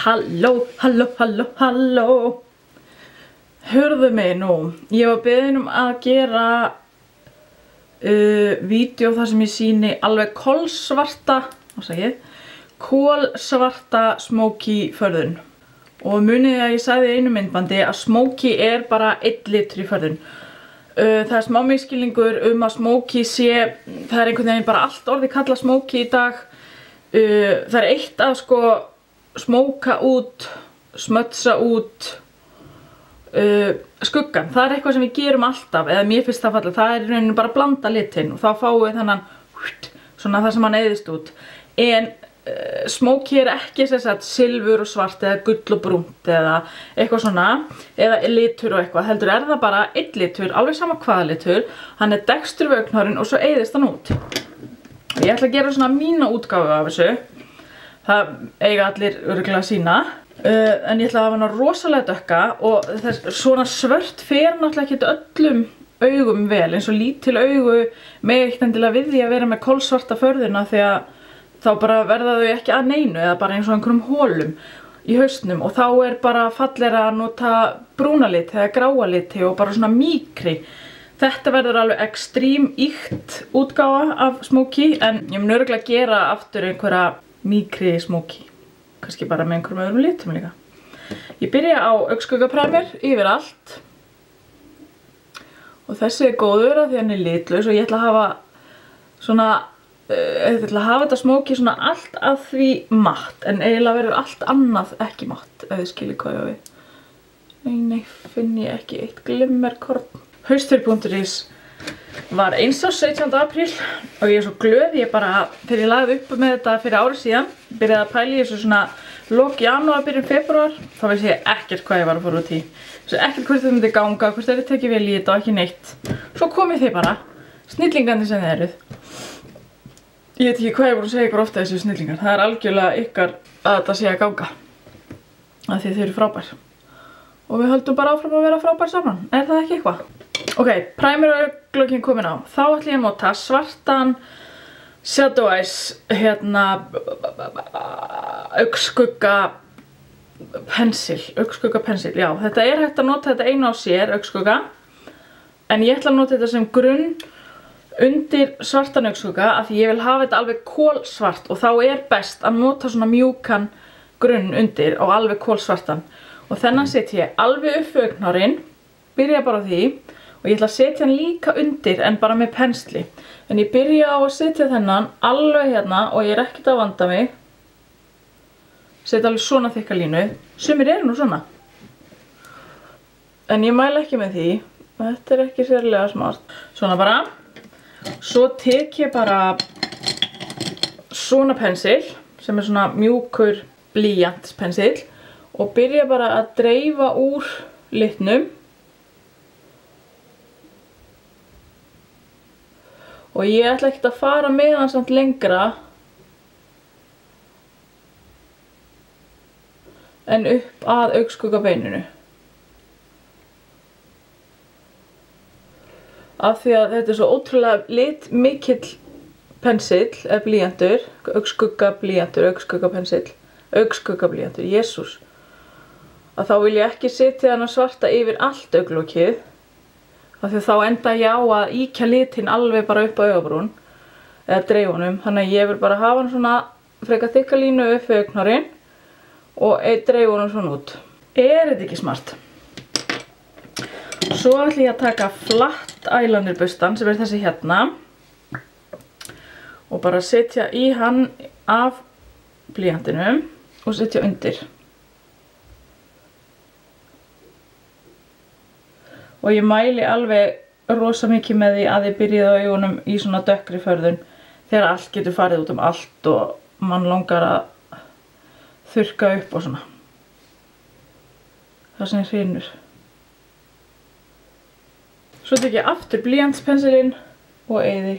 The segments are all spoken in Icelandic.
Halló, halló, halló, halló. Hörðu mig nú, ég var beðin að gera vídeó þar sem ég sýni alveg kolsvarta smoky förðun. Og munið að ég sagði í einu myndbandi að smoky bara 1 litur í förðun. Það smá misskilningur að smoky það einhvern veginn bara allt orðið kallað smoky í dag. Það eitt að sko smóka út, smötsa út skuggan. Það eitthvað sem við gerum alltaf, eða mér finnst það fallið. Það í rauninni bara að blanda litinn og þá fáum við þennan svona það sem hann eyðist út. En smoky ekki sem sagt silfur og svart eða gull og brúnt eða eitthvað svona, eða litur og eitthvað. Heldur það bara 1 litur, alveg sama hvaða litur. Hann dekstur við augnhárin og svo eyðist hann út. Ég ætla að gera svona mína útgáfu af þessu. Það eiga allir örugglega sína. En ég ætla að hafa hana rosalega dökka og svona svört fer náttúrulega ekki öllum augum vel, eins og lítil augu með ekkert endilega við því að vera með kolsvarta förðuna því að þá bara verða þau ekki að neinu eða bara eins og einhverjum hólum í hausnum og þá bara fallegra að nota brúna liti eða gráa liti og bara svona mýkri. Þetta verður alveg extreme íkt útgáfa af smoky en ég mun örugglega gera aftur einhverja mýkri smoky. Kannski bara með einhverjum öðrum litum líka. Ég byrja á augnskuggaprimer yfir allt. Og þessi góður af því hann litlaus og ég ætla að hafa svona, ég ætla að hafa þetta smoky svona allt að því matt. En eiginlega verður allt annað ekki matt, ef þið skiljið hvað ég á við. Nei, finn ég ekki eitt glimmerkorn. Haustfyrir.is var eins á 17. apríl og ég svo glöð, þegar ég lagði upp með þetta fyrir ári síðan, byrjaði að pæla í þessu svona lok janúar, byrjun febrúar, þá vissi ég ekkert hvað ég var að fara út í. Þessu ekkert hvort þetta myndi ganga, hvort þetta tekið vel í þetta og ekki neitt. Svo komið þið bara, snillingandi sem þið eruð. Ég veit ekki hvað ég voru að segja ykkur ofta þessu snillingar, það algjörlega ykkar að þetta sé að ganga. Af því þið eru frábær. Og við höldum bara áfram að vera frábær saman, það ekki eitthvað? Ok, primer og augnlokin komin á. Þá ætla ég að nota svartan Shadow Eyes, augnskuggapensil, já. Þetta hægt að nota þetta einu á sér, augnskugga. En ég ætla að nota þetta sem grunn undir svartan augnskugga af því ég vil hafa þetta alveg kolsvart og þá best að nota svona mjúkan grunn undir og alveg kolsvartan. Og þennan setja ég alveg upp við augnhárin, byrja bara á því. Og ég ætla að setja hann líka undir en bara með pensli. En ég byrja á að setja þennan alveg hérna og ég ekkert að vanda mig. Setja alveg svona þykka línu. Sumir nú svona. En ég mæla ekki með því. Þetta ekki sérlega smart. Svona bara. Svo tek ég bara svona pensil sem svona mjúkur blýantspensil og byrja bara að dreifa úr litnum. Og ég ætla ekkert að fara með hann samt lengra en upp að augnskuggabeyninu. Af því að þetta svo ótrúlega litmikill pensill, eða blýantur, augnskuggablýantur, Jesús. Að þá vil ég ekki setja hann svarta yfir allt augnlokið. Af því þá enda ég á að íkja litinn alveg bara upp á augabrún eða dreifunum, þannig að ég vil bara hafa hann svona frekar þykka línu upp við augnhárin og dreifunum svona út. Þetta ekki smart? Svo ætla ég að taka flatt eyeliner bustan sem þessi hérna og bara setja í hann af blýantinum og setja undir. Og ég mæli alveg rosa mikið með því að þið byrjið á augunum í svona dökkri förðun þegar allt getur farið út allt og mann langar að þurrka upp og svona. Það sem hrynur. Svo tek ég aftur blýantspensilinn og eyði.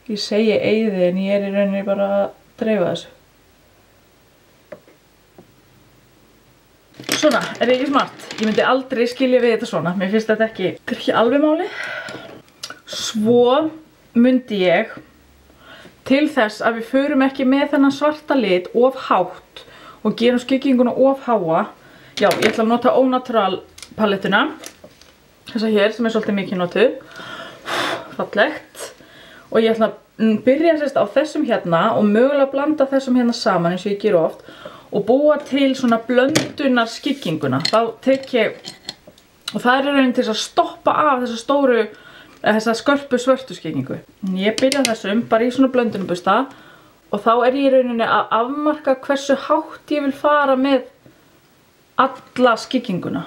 Ég segi eyði en ég í rauninni bara að dreifa þessu. Svona, þetta ekki smart? Ég myndi aldrei skilja við þetta svona. Mér finnst þetta ekki alveg máli. Svo myndi ég til þess að við förum ekki með þennan svarta lit of hátt og gerum skygginguna of háa. Já, ég ætla að nota Au Natural palettuna. Þessa hér sem svolítið mikið notuð. Fallegt. Og ég ætla að byrja á þessum hérna og mögulega blanda þessum hérna saman eins og ég ger oft og búa til svona blöndunar skygginguna. Þá tek ég, og það raunin til að stoppa af þessa stóru, þessa skörpu svörtu skyggingu. Ég byrja þessum bara í svona blöndunarbusta og þá ég í rauninni að afmarka hversu hátt ég vil fara með alla skygginguna.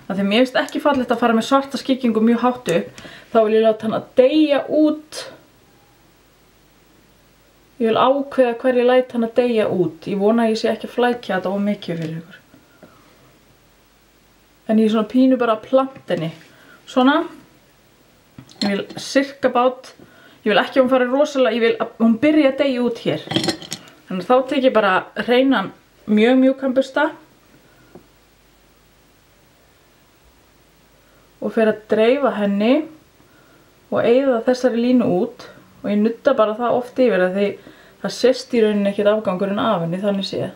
Af því mér finnst ekki fallegt að fara með svarta skyggingu mjög hátt upp, þá vil ég láta hann að deyja út. Ég vil ákveða hver ég læt hann að deyja út. Ég vona að ég sé ekki að flækja þetta of mikið fyrir ykkur. En ég svona pínu bara plantinni. Svona. Ég vil sirka bát. Ég vil ekki að hún fari rosalega, ég vil að hún byrja að deyja út hér. Þannig að þá tek ég bara hreinan mjög mjúkan bursta. Og fer að dreifa henni og eyða þessari línu út. Og ég nudda bara það oft yfir því það sést í rauninni ekkert afgangurinn af henni, þannig séð.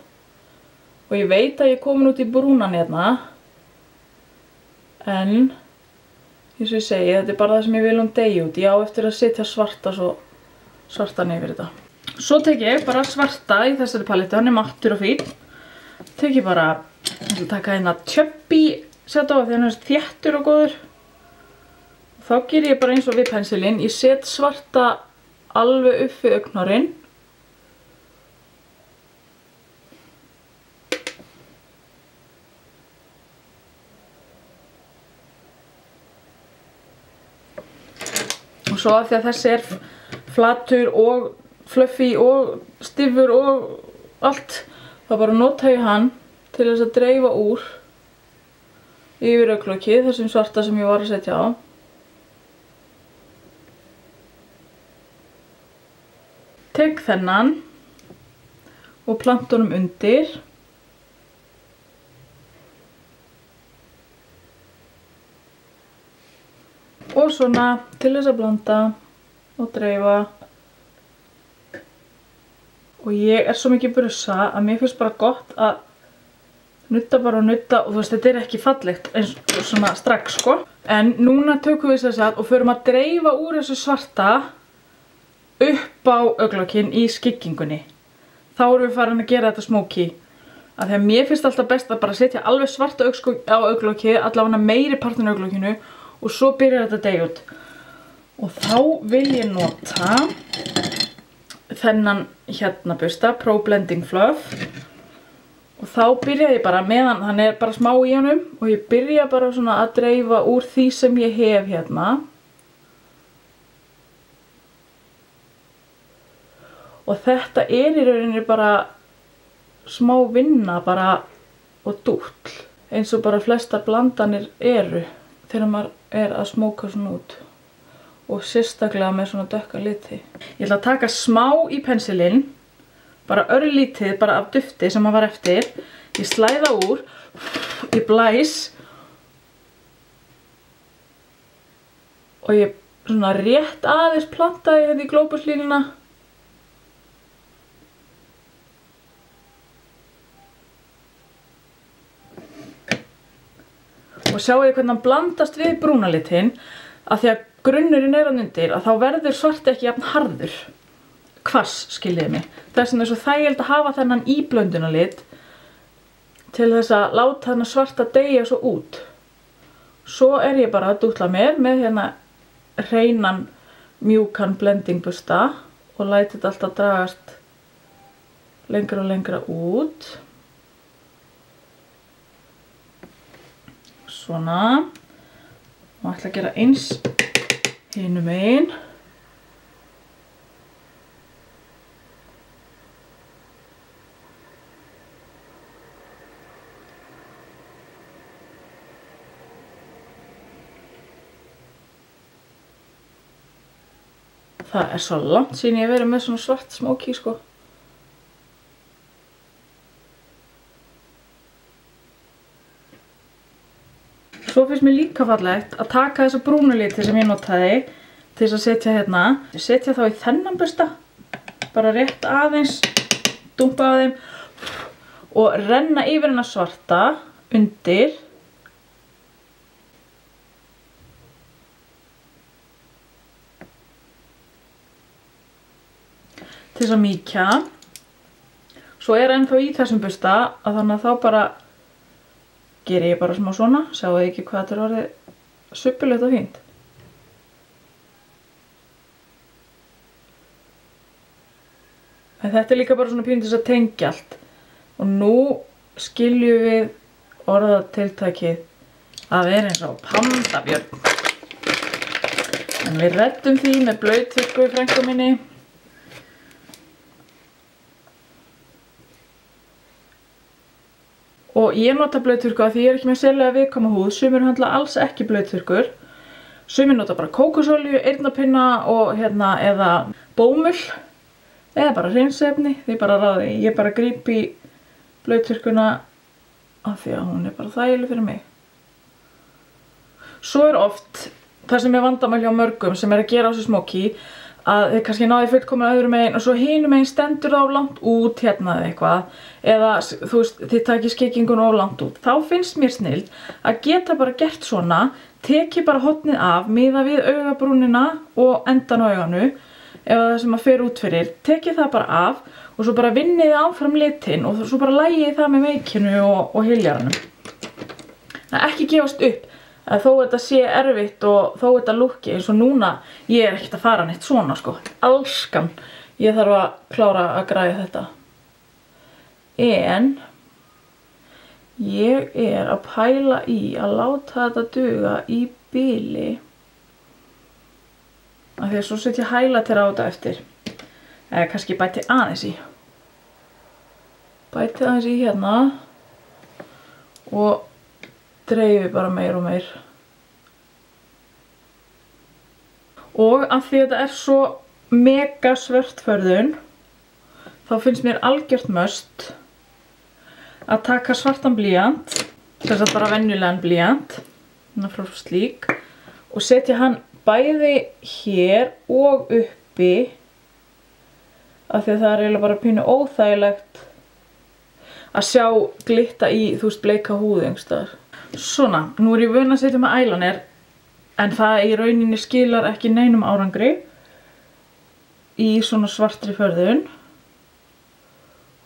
Og ég veit að ég er komin út í brúnan hérna. En, eins og ég segi, þetta er bara það sem ég vil deyja út. Ég á eftir að setja svartan yfir þetta. Svo tek ég bara svarta í þessari palettu, hann er mattur og fín. Tek ég bara, ég ætla að taka hérna Chubby set á því hann er þéttur og góður. Þá ger ég bara eins og við pensilinn, ég set svarta alveg upp við augnhárinn. Og svo af því að þessi er flatur og fluffy og stifur og allt, þá bara nota ég hann til þess að dreifa úr yfir augnlokið, þessum svarta sem ég var að setja á. Tek þennan og planta honum undir. Og svona til þess að blanda og dreifa. Og ég er svo mikið brussa að mér finnst bara gott að nudda bara og nudda og þú veist, þetta er ekki fallegt eins og svona strax sko. En núna tökum við þess að og förum að dreifa úr þessu svarta upp á augnlokin í skyggingunni. Þá erum við farin að gera þetta smokey. Af því að mér finnst alltaf best að bara setja alveg svarta á augnloki, allavega meiri partin á augnlokinu og svo byrjar þetta að deyja út. Og þá vil ég nota þennan hérna bursta, Pro Blending Fluff. Og þá byrja ég bara meðan hann er bara smá í honum og ég byrja bara svona að dreifa úr því sem ég hef hérna. Og þetta er í rauninni bara smá vinna bara og dúll. Eins og bara flestar blandanir eru þegar maður er að smóka svona út. Og sérstaklega með svona dökka liti. Ég ætla að taka smá í pensilinn. Bara örlítið bara af dufti sem var eftir. Ég slæða úr. Ég blæs. Og ég svona rétt aðeins plantaði hérna í glóbuslínuna. Og sjáu þið hvernig hann blandast við brúnalitinn að því að grunnurinn er hann undir að þá verður svart ekki jafn harður. Hvass, skiljiði mig. Þess vegna er svo þægilegt að hafa þennan íblöndunarlit til þess að láta þennan svarta deyja svo út. Svo er ég bara að dútla mér með hérna hreinan mjúkan blendingbursta og læti þetta alltaf dragast lengra og lengra út. Svona. Og ætla að gera eins hinum megin. Það er svo langt síðan ég hef verið með svona svart smokey sko. Svo finnst mér líka fallegt að taka þessa brúnu liti sem ég notaði til þess að setja hérna. Setja þá í þennan bursta, bara rétt aðeins, dumpa á þeim og renna yfir hennar svarta undir. Til þess að mýkja. Svo ennþá í þessum bursta að þannig að þá bara geri ég bara smá svona. Sjáu þið ekki hvað þetta orðið suppulegt og fínt. En þetta líka bara svona pínu til þess að tengja allt. Og nú skiljum við orðatiltækið að vera eins og pandabjörn. En við reddum því með blautþurrku frænku minni. Og ég nota blautþurrku af því ég ekki með sérlega viðkvæma húð. Sumir handla alls ekki blautþurrkur. Sumir nota bara kókosolíu, eyrnapinna og eða bómull. Eða bara hreinsefni, því bara ráði. Ég bara gríp í blautþurrkuna af því að hún bara þægileg fyrir mig. Svo oft það sem vandamál hjá mörgum sem að gera á sig smóki að þið kannski náðu fullkomlega öðrum megin og svo hinum megin stendur þá langt út eða eitthvað. Eða þú veist, þið takið skikkingun of langt út. Þá finnst mér snillt að geta bara gert svona, tekið bara hornið af, miða við augabrúnina og endan á auganu. Ef það sem að fer út fyrir, tekið það bara af og svo bara vinnið áfram litinn og svo bara lægið það með meikinu og hiljaranum. Það ekki gefast upp, að þó þetta sé erfitt og þó þetta lúkki eins og núna, ég ekkert að fara neitt svona sko. Alskan, ég þarf að klára að græja þetta. En ég að pæla í að láta þetta duga í bili. Af því að svo set ég highlighter á þetta eftir. Eða kannski bæti aðeins í. Bæti aðeins í hérna. Og dreifi bara meir og meir. Og af því að þetta svo mega svörtförðun, þá finnst mér algjört must að taka svartan blýant, þess að bara venjulegan blýant, frá Sleek, og setja hann bæði hér og uppi, af því að það eiginlega bara pínu óþægilegt að sjá glitta í, þú veist, bleika húð einhverstaðar. Svona, nú ég vön að setja með eyeliner, en það í rauninni skilar ekki neinum árangri í svona svartri förðun.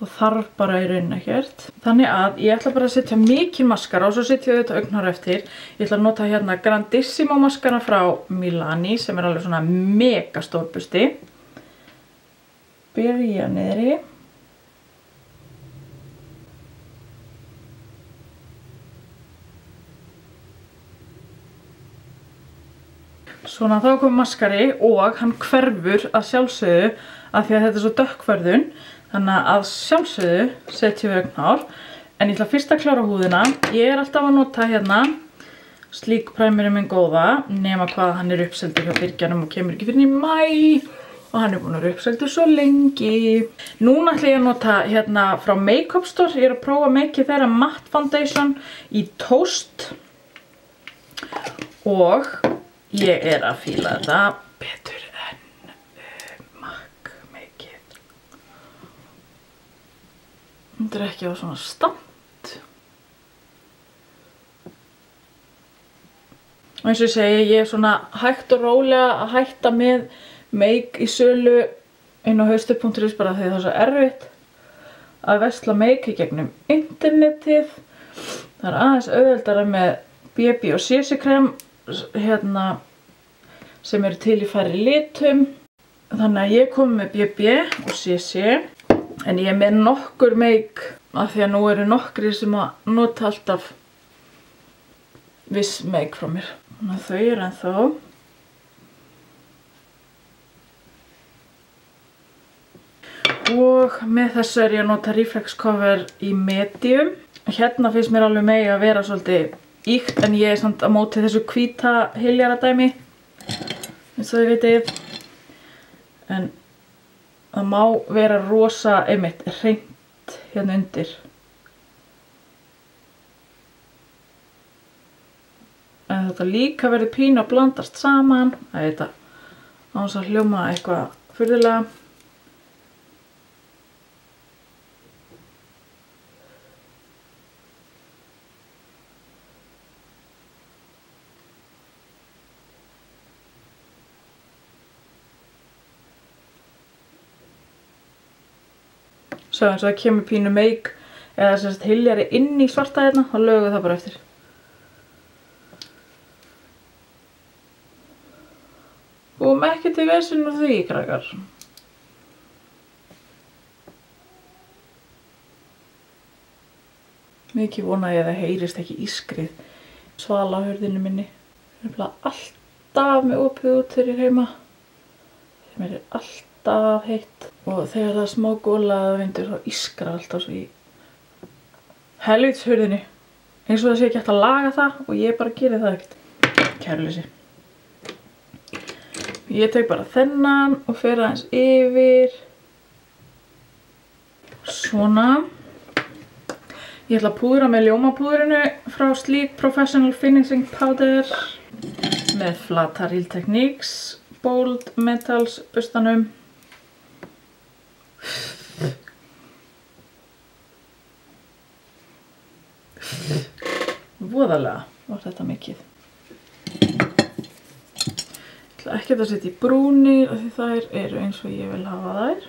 Og þarf bara í rauninni ekkert. Þannig að ég ætla bara að setja mikið maskara og svo setja ég þetta augnhár eftir. Ég ætla að nota hérna Grandissimo maskara frá Milani sem alveg svona mega stór bursti. Byrja niðri. Svona þá kom maskari og hann hverfur að sjálfsögðu af því að þetta svo dökkförðun. Þannig að sjálfsögðu setjum við augnhár. En ég ætla fyrst að klára húðina. Ég alltaf að nota hérna Sleek primerinn minn góða. Nema hvað hann uppseldur hjá Byrgjanum og kemur ekki fyrir í mæ. Og hann búinn að vera uppseldur svo lengi. Núna ætla ég að nota hérna frá Makeup Store. Ég að prófa mikið þeirra matte foundation í Toast. Og ég að fíla þetta betur en MAC mikið. Þetta ekki á svona stamt. Og eins og ég segi, ég svona hægt og rólega að hætta með make í sölu inn á haustu.is bara því það svo erfitt að versla make í gegnum internetið. Það aðeins auðveldara með BB og CC krem hérna sem eru til í færri litum. Þannig að ég kom með BB og CC en ég með nokkur make af því að nú eru nokkri sem að nota alltaf viss make frá mér. Þannig að þau ennþá. Og með þessu ég að nota Reflex Cover í medium. Hérna finnst mér alveg megi að vera svolítið íkt en ég samt á móti þessu hvíta hiljaradæmi eins og þið vitið. En það má vera rosa einmitt hreint hérna undir. En þetta líka verður pínu að blandast saman. Það er þetta á þess að hljóma eitthvað furðulega. Svo eins og það kemur pínu meik eða sem sagt hyljari inn í svarta hérna, þá lögum við það bara eftir. Og ekki til vesinn úr því, krakkar. Mikið vona ég að það heyrist ekki ískrið. Svala á hurðinu minni. Það er alltaf með opið út þegar ég er heima. Þeim er alltaf heitt. Og þegar það er smá gólaða vindur þá ískrar alltaf svo í helvíts hurðinu. Eins og það sé ekki hægt að laga það og ég bara geri það ekkert. Kæruleysi. Ég tek bara þennan og fer aðeins yfir. Svona. Ég ætla að púðra með ljómapúðrinu frá Sleek Professional Finishing Powder með Flata Real Techniques Bold Metals burstanum. Voðalega var þetta mikið. Ég ætla ekki að setja í brúnir af því þær eru eins og ég vil hafa þær.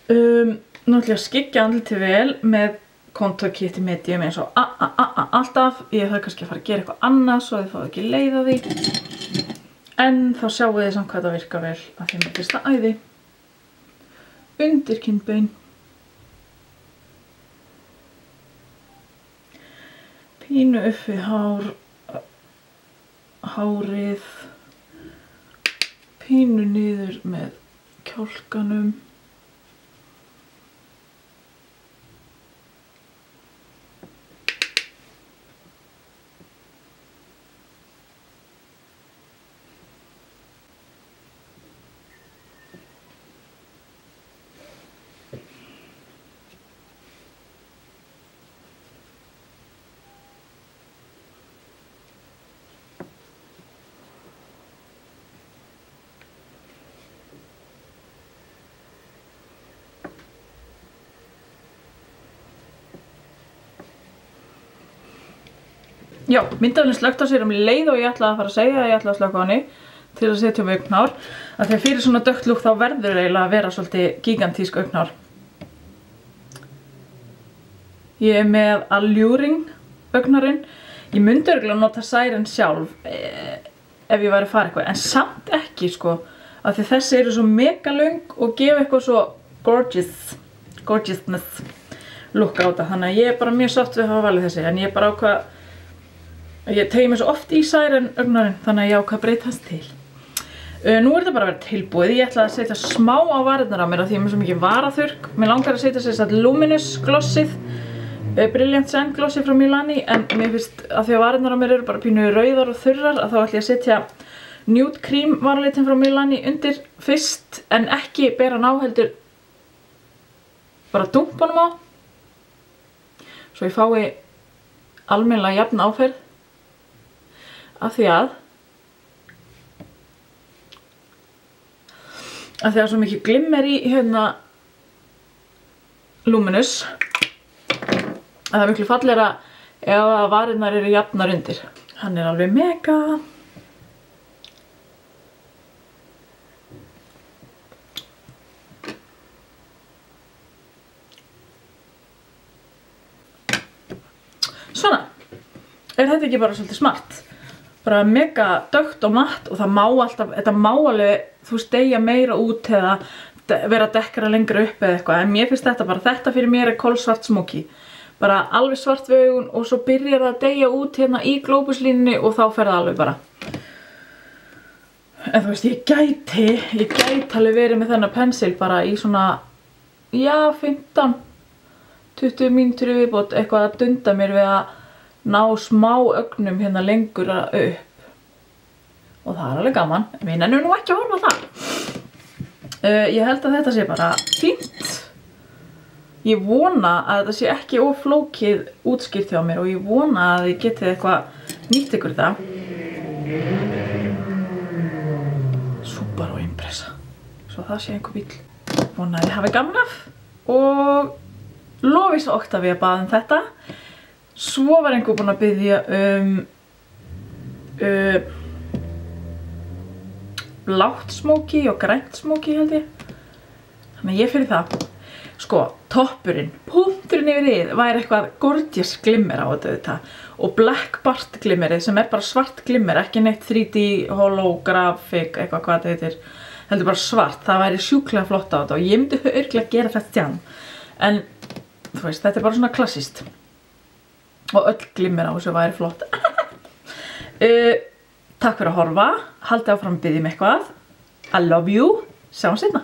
Nú ætlum ég að skyggja andlitið vel með Contour Kit í medium eins og alltaf. Ég þarf kannski að fara að gera eitthvað annað svo þið fáið ekki leið á því. En þá sjáum við samt hvað þetta virkar vel að því með fyrsta æði. Undir kinnbein. Pínu upp við hárið. Pínu niður með kjálkanum. Já, myndavélin slökkt á sér leið og ég ætlaði að fara að segja að ég ætlaði að slökka á henni til að setja um augnhár. Af því að fyrir svona dökkt lúk þá verður eiginlega að vera svolítið gigantísk augnhár. Ég er með Alluring augnhárin. Ég myndi örugglega nota Siren sjálf ef ég væri að fara eitthvað, en samt ekki sko. Af því þessi eru svo mega löng og gefa eitthvað svo gorgeousness look á þetta. Þannig að ég er bara mjög sátt við að hafa valið þessi, en ég er bara ákvað. Ég tegi mig svo oft í Siren augnhárin, þannig að ég ákvað að breyta þess til. Nú er þetta bara að vera tilbúið. Ég ætla að setja smá á varirnar á mér af því ég er með svo mikið varaþurrk. Mér langar að setja sér Luminous glossið, Brilliant Shine glossið frá Milani, en mér finnst að því að varirnar á mér eru bara pínu rauðar og þurrar að þá ætla ég að setja Nude Cream varalitin frá Milani undir fyrst, en ekki bera hann á heldur bara dumpa honum á. Svo ég fái almennilega jafn áferð. Af því að svo mikið glimmer í hérna Luminous að það er miklu fallegra ef að varirnar eru jafnar undir. Hann er alveg mega. Svona. Er þetta ekki bara svolítið smart? Bara mega dökkt og matt og það má alltaf, þetta má alveg, þú veist, deyja meira út eða vera að dekkara lengra upp eða eitthvað, en mér finnst þetta bara, þetta fyrir mér er kolsvart smokey. Bara alveg svart við augun og svo byrjar það að deyja út hérna í glóbuslínunni og þá fer það alveg bara. En þú veist, ég gæti alveg verið með þennan pensil bara í svona, já, 15-20 mínútur í viðbót, eitthvað að dunda mér við að ná smá augnum hérna lengur upp. Og það er alveg gaman, við nennum nú ekki að horfa á það. Ég held að þetta sé bara fínt. Ég vona að þetta sé ekki of flókið útskýrt hjá mér og ég vona að þið getið eitthvað nýtt ykkur þetta. Subaru Impreza. Svo það sé einhver bíll. Vona að þið hafi gaman af. Og Lovisa Octavia bað þetta. Svo var einhver búinn að biðja blátt smóki og grænt smóki held ég. Þannig að ég fyrir það. Sko, toppurinn, punkturinn yfir því væri eitthvað gorgeous glimmer á þetta og Black Bart glimmerið sem bara svart glimmer, ekki neitt 3D holographic, eitthvað hvað þetta heitir, heldur bara svart, það væri sjúklega flott á þetta og ég myndi örugglega gera þetta stján. En, þú veist, þetta bara svona klassískt og öll glimmer á þessu væri flott. Takk fyrir að horfa, haldið áfram að biðja mig eitthvað. I love you, sjáum seinna.